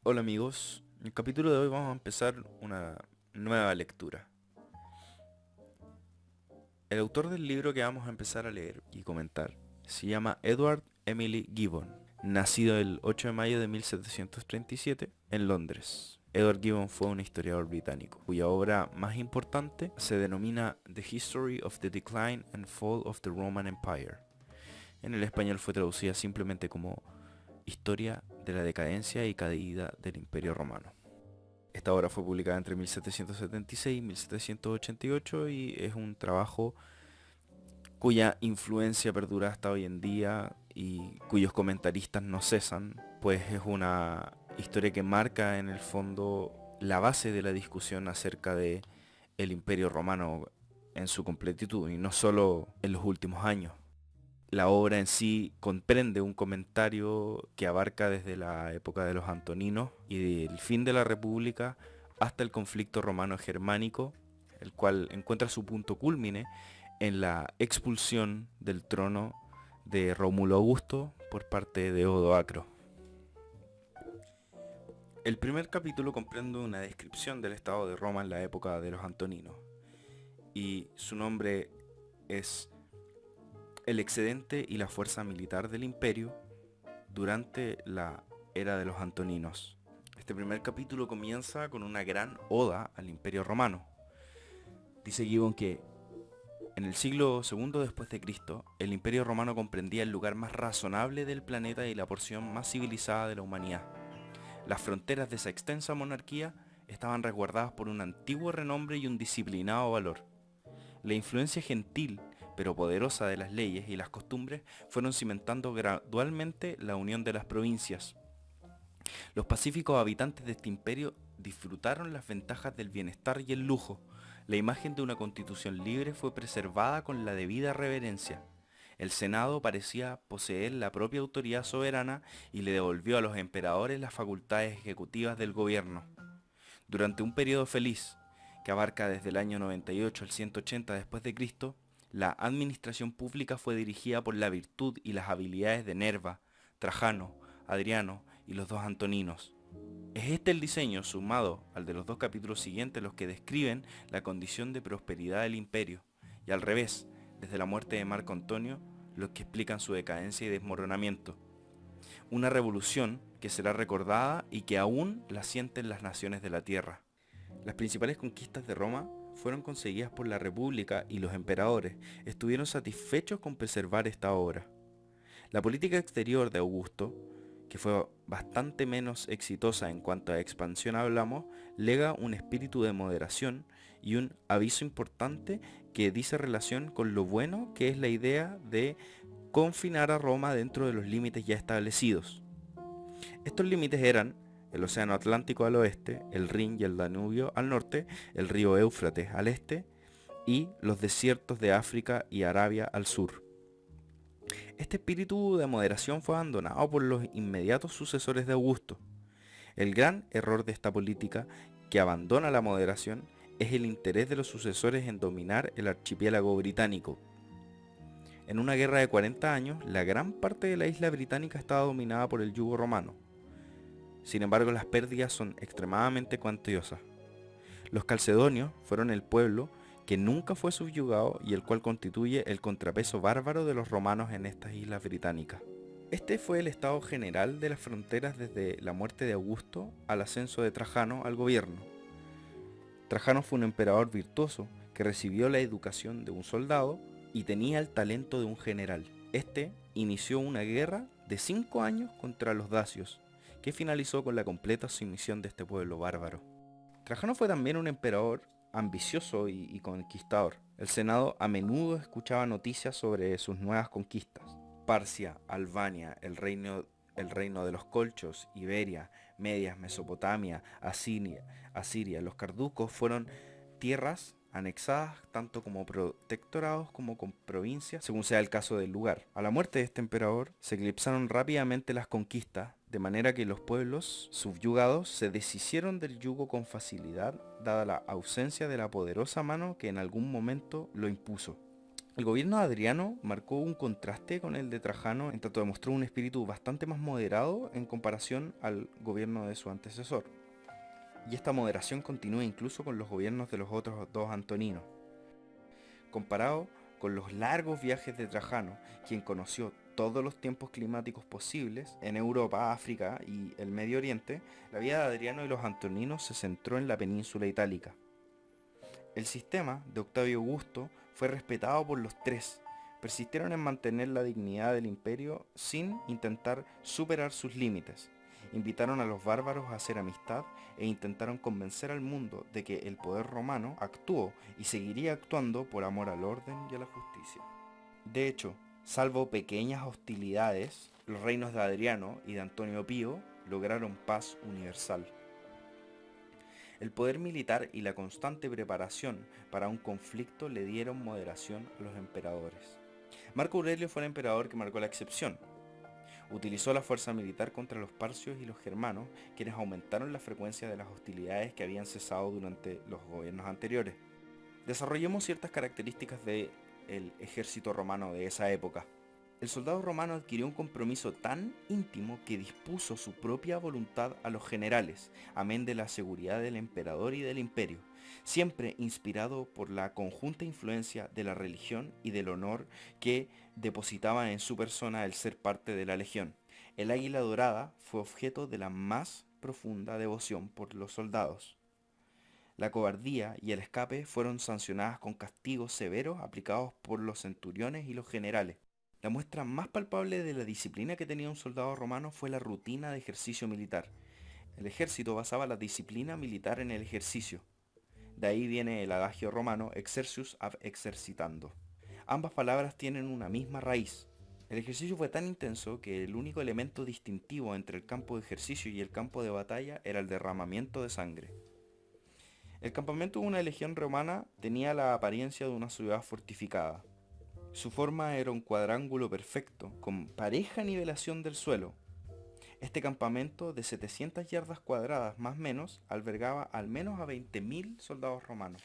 Hola amigos, en el capítulo de hoy vamos a empezar una nueva lectura. El autor del libro que vamos a empezar a leer y comentar se llama Edward Emily Gibbon, nacido el 8 de mayo de 1737 en Londres. Edward Gibbon fue un historiador británico, cuya obra más importante se denomina The History of the Decline and Fall of the Roman Empire. En el español fue traducida simplemente como Historia de la decadencia y caída del Imperio Romano. Esta obra fue publicada entre 1776 y 1788 y es un trabajo cuya influencia perdura hasta hoy en día y cuyos comentaristas no cesan, pues es una historia que marca en el fondo la base de la discusión acerca de el Imperio Romano en su completitud y no solo en los últimos años. La obra en sí comprende un comentario que abarca desde la época de los Antoninos y el fin de la República hasta el conflicto romano-germánico, el cual encuentra su punto cúlmine en la expulsión del trono de Rómulo Augusto por parte de Odoacro. El primer capítulo comprende una descripción del estado de Roma en la época de los Antoninos y su nombre es el excedente y la fuerza militar del imperio durante la era de los Antoninos. Este primer capítulo comienza con una gran oda al imperio romano. Dice Gibbon que en el siglo II después de Cristo, el imperio romano comprendía el lugar más razonable del planeta y la porción más civilizada de la humanidad. Las fronteras de esa extensa monarquía estaban resguardadas por un antiguo renombre y un disciplinado valor. La influencia gentil pero poderosa de las leyes y las costumbres fueron cimentando gradualmente la unión de las provincias. Los pacíficos habitantes de este imperio disfrutaron las ventajas del bienestar y el lujo. La imagen de una constitución libre fue preservada con la debida reverencia. El Senado parecía poseer la propia autoridad soberana y le devolvió a los emperadores las facultades ejecutivas del gobierno. Durante un periodo feliz, que abarca desde el año 98 al 180 después de Cristo, la administración pública fue dirigida por la virtud y las habilidades de Nerva, Trajano, Adriano y los dos Antoninos. Es este el diseño, sumado al de los dos capítulos siguientes, los que describen la condición de prosperidad del imperio, y al revés, desde la muerte de Marco Antonio, los que explican su decadencia y desmoronamiento. Una revolución que será recordada y que aún la sienten las naciones de la tierra. Las principales conquistas de Roma fueron conseguidas por la República y los emperadores estuvieron satisfechos con preservar esta obra. La política exterior de Augusto, que fue bastante menos exitosa en cuanto a expansión hablamos, lega un espíritu de moderación y un aviso importante que dice relación con lo bueno que es la idea de confinar a Roma dentro de los límites ya establecidos. Estos límites eran el Océano Atlántico al oeste, el Rin y el Danubio al norte, el río Éufrates al este y los desiertos de África y Arabia al sur. Este espíritu de moderación fue abandonado por los inmediatos sucesores de Augusto. El gran error de esta política, que abandona la moderación, es el interés de los sucesores en dominar el archipiélago británico. En una guerra de 40 años, la gran parte de la isla británica estaba dominada por el yugo romano. Sin embargo, las pérdidas son extremadamente cuantiosas. Los calcedonios fueron el pueblo que nunca fue subyugado y el cual constituye el contrapeso bárbaro de los romanos en estas islas británicas. Este fue el estado general de las fronteras desde la muerte de Augusto al ascenso de Trajano al gobierno. Trajano fue un emperador virtuoso que recibió la educación de un soldado y tenía el talento de un general. Este inició una guerra de 5 años contra los dacios, que finalizó con la completa sumisión de este pueblo bárbaro. Trajano fue también un emperador ambicioso y conquistador. El Senado a menudo escuchaba noticias sobre sus nuevas conquistas. Parcia, Albania, el reino de los colchos, Iberia, Medias, Mesopotamia, Asiria, los carducos fueron tierras anexadas tanto como protectorados como con provincias, según sea el caso del lugar. A la muerte de este emperador se eclipsaron rápidamente las conquistas, de manera que los pueblos subyugados se deshicieron del yugo con facilidad, dada la ausencia de la poderosa mano que en algún momento lo impuso. El gobierno de Adriano marcó un contraste con el de Trajano, en tanto demostró un espíritu bastante más moderado en comparación al gobierno de su antecesor. Y esta moderación continúa incluso con los gobiernos de los otros dos Antoninos. Comparado con los largos viajes de Trajano, quien conoció todos los tiempos climáticos posibles en Europa, África y el Medio Oriente, la vida de Adriano y los Antoninos se centró en la península itálica. El sistema de Octavio Augusto fue respetado por los tres. Persistieron en mantener la dignidad del imperio sin intentar superar sus límites. Invitaron a los bárbaros a hacer amistad e intentaron convencer al mundo de que el poder romano actuó y seguiría actuando por amor al orden y a la justicia. De hecho, salvo pequeñas hostilidades, los reinos de Adriano y de Antonio Pío lograron paz universal. El poder militar y la constante preparación para un conflicto le dieron moderación a los emperadores. Marco Aurelio fue el emperador que marcó la excepción. Utilizó la fuerza militar contra los parcios y los germanos, quienes aumentaron la frecuencia de las hostilidades que habían cesado durante los gobiernos anteriores. Desarrollemos ciertas características del ejército romano de esa época. El soldado romano adquirió un compromiso tan íntimo que dispuso su propia voluntad a los generales, amén de la seguridad del emperador y del imperio, siempre inspirado por la conjunta influencia de la religión y del honor que depositaban en su persona el ser parte de la legión. El águila dorada fue objeto de la más profunda devoción por los soldados. La cobardía y el escape fueron sancionadas con castigos severos aplicados por los centuriones y los generales. La muestra más palpable de la disciplina que tenía un soldado romano fue la rutina de ejercicio militar. El ejército basaba la disciplina militar en el ejercicio. De ahí viene el adagio romano exercius ab exercitando. Ambas palabras tienen una misma raíz. El ejercicio fue tan intenso que el único elemento distintivo entre el campo de ejercicio y el campo de batalla era el derramamiento de sangre. El campamento de una legión romana tenía la apariencia de una ciudad fortificada. Su forma era un cuadrángulo perfecto, con pareja nivelación del suelo. Este campamento de 700 yardas cuadradas más o menos albergaba al menos a 20.000 soldados romanos.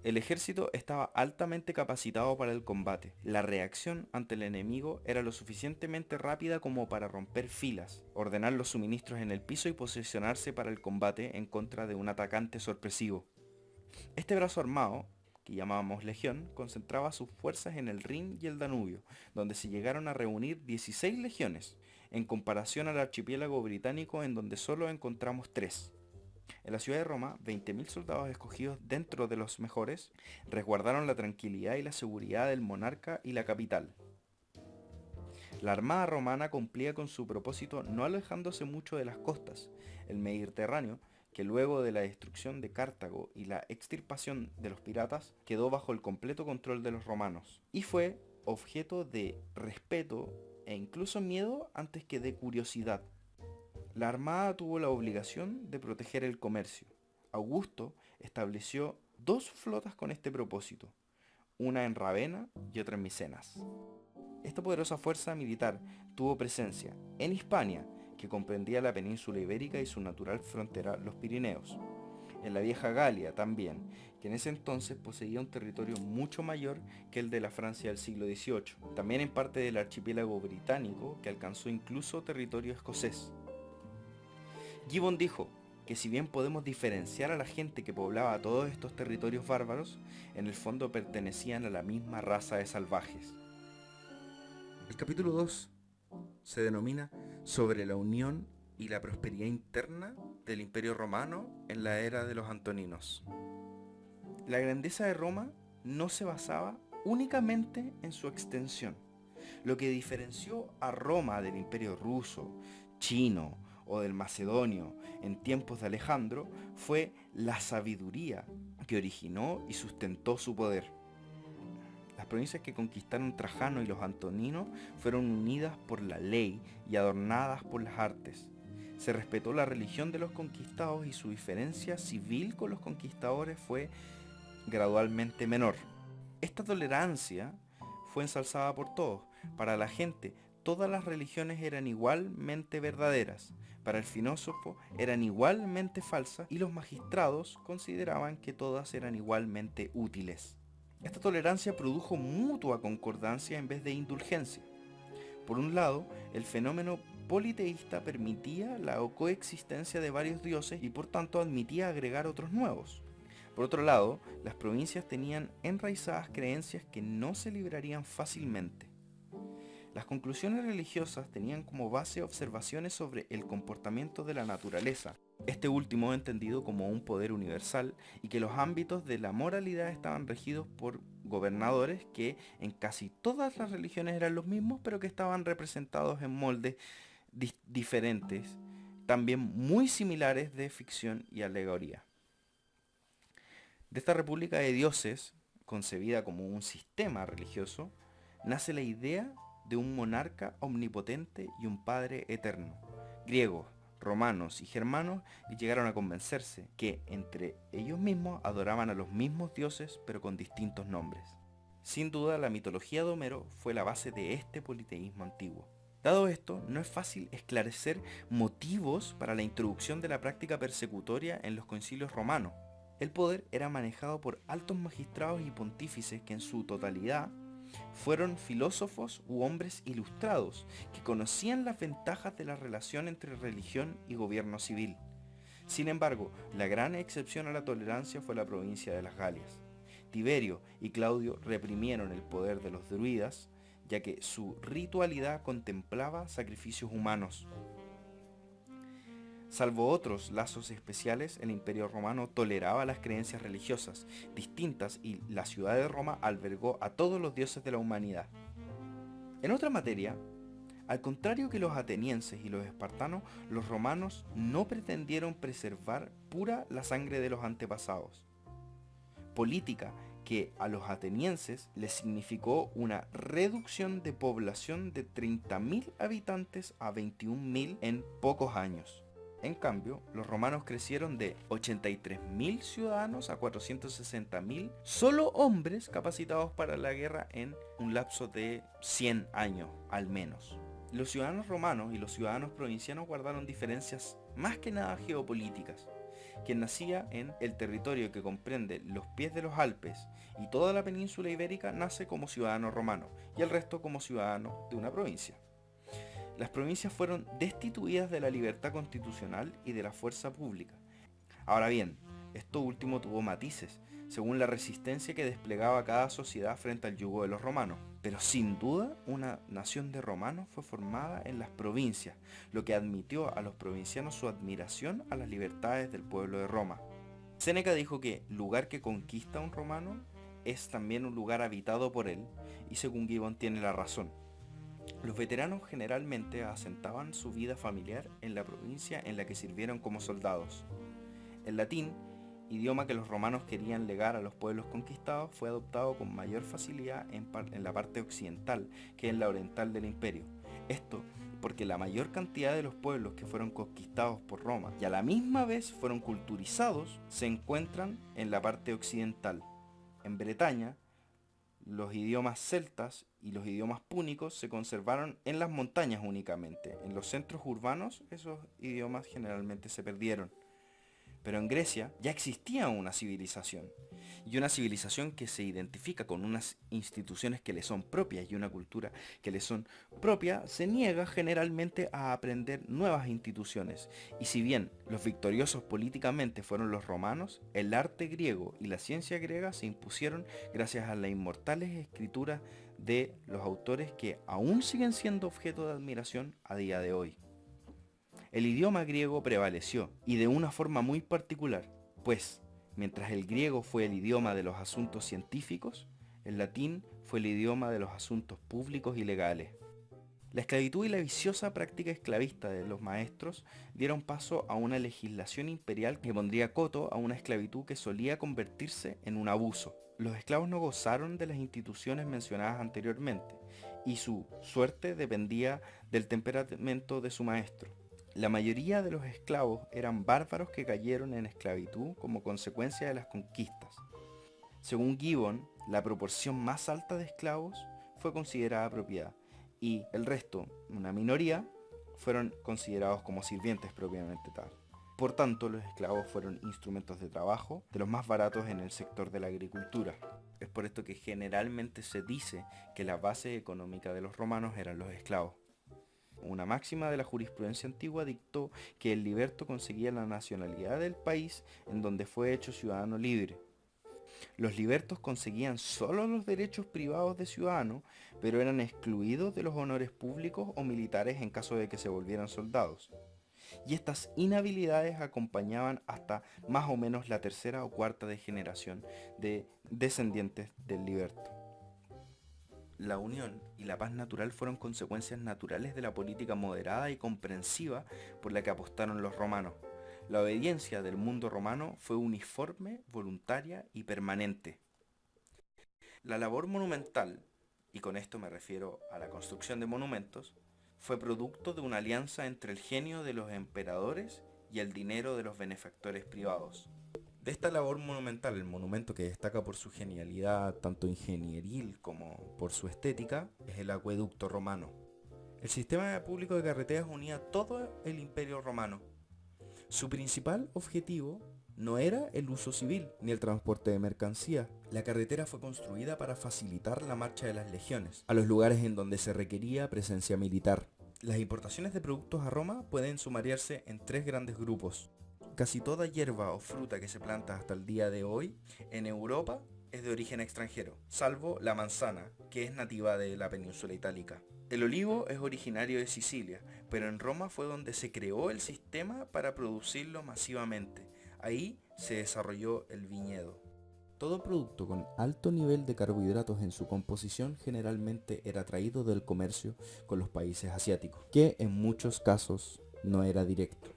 El ejército estaba altamente capacitado para el combate. La reacción ante el enemigo era lo suficientemente rápida como para romper filas, ordenar los suministros en el piso y posicionarse para el combate en contra de un atacante sorpresivo. Este brazo armado, que llamábamos legión, concentraba sus fuerzas en el Rin y el Danubio, donde se llegaron a reunir 16 legiones, en comparación al archipiélago británico en donde solo encontramos 3. En la ciudad de Roma, 20.000 soldados escogidos dentro de los mejores resguardaron la tranquilidad y la seguridad del monarca y la capital. La armada romana cumplía con su propósito no alejándose mucho de las costas. El Mediterráneo, que luego de la destrucción de Cartago y la extirpación de los piratas, quedó bajo el completo control de los romanos, y fue objeto de respeto e incluso miedo antes que de curiosidad. La armada tuvo la obligación de proteger el comercio. Augusto estableció 2 flotas con este propósito, una en Ravenna y otra en Micenas. Esta poderosa fuerza militar tuvo presencia en Hispania, que comprendía la península ibérica y su natural frontera, los Pirineos. En la vieja Galia también, que en ese entonces poseía un territorio mucho mayor que el de la Francia del siglo XVIII. También en parte del archipiélago británico, que alcanzó incluso territorio escocés. Gibbon dijo que si bien podemos diferenciar a la gente que poblaba todos estos territorios bárbaros, en el fondo pertenecían a la misma raza de salvajes. El capítulo 2 se denomina sobre la unión y la prosperidad interna del Imperio Romano en la era de los Antoninos. La grandeza de Roma no se basaba únicamente en su extensión. Lo que diferenció a Roma del Imperio ruso, chino o del macedonio en tiempos de Alejandro fue la sabiduría que originó y sustentó su poder. Las provincias que conquistaron Trajano y los Antoninos fueron unidas por la ley y adornadas por las artes. Se respetó la religión de los conquistados y su diferencia civil con los conquistadores fue gradualmente menor. Esta tolerancia fue ensalzada por todos. Para la gente, todas las religiones eran igualmente verdaderas. Para el filósofo eran igualmente falsas y los magistrados consideraban que todas eran igualmente útiles. Esta tolerancia produjo mutua concordancia en vez de indulgencia. Por un lado, el fenómeno politeísta permitía la coexistencia de varios dioses y por tanto admitía agregar otros nuevos. Por otro lado, las provincias tenían enraizadas creencias que no se librarían fácilmente. Las conclusiones religiosas tenían como base observaciones sobre el comportamiento de la naturaleza, este último entendido como un poder universal, y que los ámbitos de la moralidad estaban regidos por gobernadores que en casi todas las religiones eran los mismos, pero que estaban representados en moldes diferentes, también muy similares de ficción y alegoría. De esta república de dioses, concebida como un sistema religioso, nace la idea de un monarca omnipotente y un padre eterno. Griegos, romanos y germanos llegaron a convencerse que entre ellos mismos adoraban a los mismos dioses pero con distintos nombres. Sin duda, la mitología de Homero fue la base de este politeísmo antiguo. Dado esto, no es fácil esclarecer motivos para la introducción de la práctica persecutoria en los concilios romanos. El poder era manejado por altos magistrados y pontífices que en su totalidad fueron filósofos u hombres ilustrados que conocían las ventajas de la relación entre religión y gobierno civil. Sin embargo, la gran excepción a la tolerancia fue la provincia de las Galias. Tiberio y Claudio reprimieron el poder de los druidas, ya que su ritualidad contemplaba sacrificios humanos. Salvo otros lazos especiales, el Imperio Romano toleraba las creencias religiosas distintas y la ciudad de Roma albergó a todos los dioses de la humanidad. En otra materia, al contrario que los atenienses y los espartanos, los romanos no pretendieron preservar pura la sangre de los antepasados. Política que a los atenienses les significó una reducción de población de 30.000 habitantes a 21.000 en pocos años. En cambio, los romanos crecieron de 83.000 ciudadanos a 460.000, solo hombres capacitados para la guerra en un lapso de 100 años al menos. Los ciudadanos romanos y los ciudadanos provincianos guardaron diferencias más que nada geopolíticas. Quien nacía en el territorio que comprende los pies de los Alpes y toda la península ibérica nace como ciudadano romano y el resto como ciudadano de una provincia. Las provincias fueron destituidas de la libertad constitucional y de la fuerza pública. Ahora bien, esto último tuvo matices, según la resistencia que desplegaba cada sociedad frente al yugo de los romanos. Pero sin duda, una nación de romanos fue formada en las provincias, lo que admitió a los provincianos su admiración a las libertades del pueblo de Roma. Séneca dijo que lugar que conquista un romano es también un lugar habitado por él, y según Gibbon tiene la razón. Los veteranos generalmente asentaban su vida familiar en la provincia en la que sirvieron como soldados. El latín, idioma que los romanos querían legar a los pueblos conquistados, fue adoptado con mayor facilidad en la parte occidental que en la oriental del imperio. Esto porque la mayor cantidad de los pueblos que fueron conquistados por Roma y a la misma vez fueron culturizados se encuentran en la parte occidental. En Bretaña, los idiomas celtas y los idiomas púnicos se conservaron en las montañas únicamente. En los centros urbanos esos idiomas generalmente se perdieron. Pero en Grecia ya existía una civilización, y una civilización que se identifica con unas instituciones que le son propias y una cultura que le son propia, se niega generalmente a aprender nuevas instituciones. Y si bien los victoriosos políticamente fueron los romanos, el arte griego y la ciencia griega se impusieron gracias a las inmortales escrituras de los autores que aún siguen siendo objeto de admiración a día de hoy. El idioma griego prevaleció, y de una forma muy particular, pues, mientras el griego fue el idioma de los asuntos científicos, el latín fue el idioma de los asuntos públicos y legales. La esclavitud y la viciosa práctica esclavista de los maestros dieron paso a una legislación imperial que pondría coto a una esclavitud que solía convertirse en un abuso. Los esclavos no gozaron de las instituciones mencionadas anteriormente, y su suerte dependía del temperamento de su maestro. La mayoría de los esclavos eran bárbaros que cayeron en esclavitud como consecuencia de las conquistas. Según Gibbon, la proporción más alta de esclavos fue considerada propiedad y el resto, una minoría, fueron considerados como sirvientes propiamente tal. Por tanto, los esclavos fueron instrumentos de trabajo de los más baratos en el sector de la agricultura. Es por por esto que generalmente se dice que la base económica de los romanos eran los esclavos. Una máxima de la jurisprudencia antigua dictó que el liberto conseguía la nacionalidad del país en donde fue hecho ciudadano libre. Los libertos conseguían solo los derechos privados de ciudadano, pero eran excluidos de los honores públicos o militares en caso de que se volvieran soldados. Y estas inhabilidades acompañaban hasta más o menos la tercera o cuarta de generación de descendientes del liberto. La unión y la paz natural fueron consecuencias naturales de la política moderada y comprensiva por la que apostaron los romanos. La obediencia del mundo romano fue uniforme, voluntaria y permanente. La labor monumental, y con esto me refiero a la construcción de monumentos, fue producto de una alianza entre el genio de los emperadores y el dinero de los benefactores privados. De esta labor monumental, el monumento que destaca por su genialidad tanto ingenieril como por su estética es el acueducto romano. El sistema público de carreteras unía todo el imperio romano. Su principal objetivo no era el uso civil ni el transporte de mercancías. La carretera fue construida para facilitar la marcha de las legiones a los lugares en donde se requería presencia militar. Las importaciones de productos a Roma pueden sumariarse en tres grandes grupos. Casi toda hierba o fruta que se planta hasta el día de hoy en Europa es de origen extranjero, salvo la manzana, que es nativa de la península itálica. El olivo es originario de Sicilia, pero en Roma fue donde se creó el sistema para producirlo masivamente. Ahí se desarrolló el viñedo. Todo producto con alto nivel de carbohidratos en su composición generalmente era traído del comercio con los países asiáticos, que en muchos casos no era directo.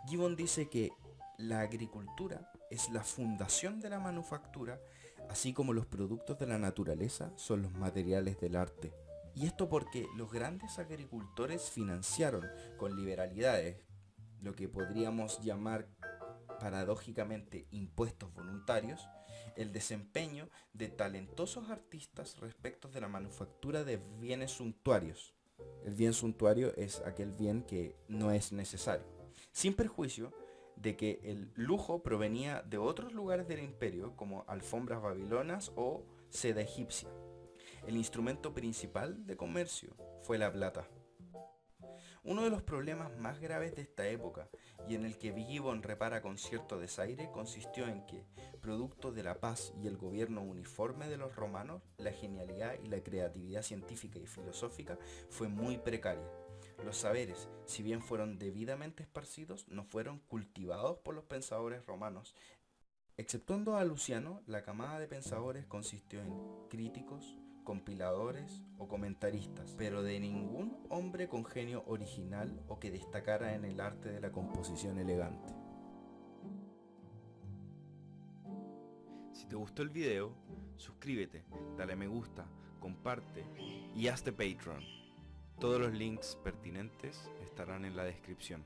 Gibbon dice que la agricultura es la fundación de la manufactura, así como los productos de la naturaleza son los materiales del arte. Y esto porque los grandes agricultores financiaron con liberalidades, lo que podríamos llamar paradójicamente impuestos voluntarios, el desempeño de talentosos artistas respecto de la manufactura de bienes suntuarios. El bien suntuario es aquel bien que no es necesario, sin perjuicio de que el lujo provenía de otros lugares del imperio, como alfombras babilonas o seda egipcia. El instrumento principal de comercio fue la plata. Uno de los problemas más graves de esta época, y en el que Gibbon repara con cierto desaire, consistió en que, producto de la paz y el gobierno uniforme de los romanos, la genialidad y la creatividad científica y filosófica fue muy precaria. Los saberes, si bien fueron debidamente esparcidos, no fueron cultivados por los pensadores romanos. Exceptuando a Luciano, la camada de pensadores consistió en críticos, compiladores o comentaristas, pero de ningún hombre con genio original o que destacara en el arte de la composición elegante. Si te gustó el video, suscríbete, dale me gusta, comparte y hazte Patreon. Todos los links pertinentes estarán en la descripción.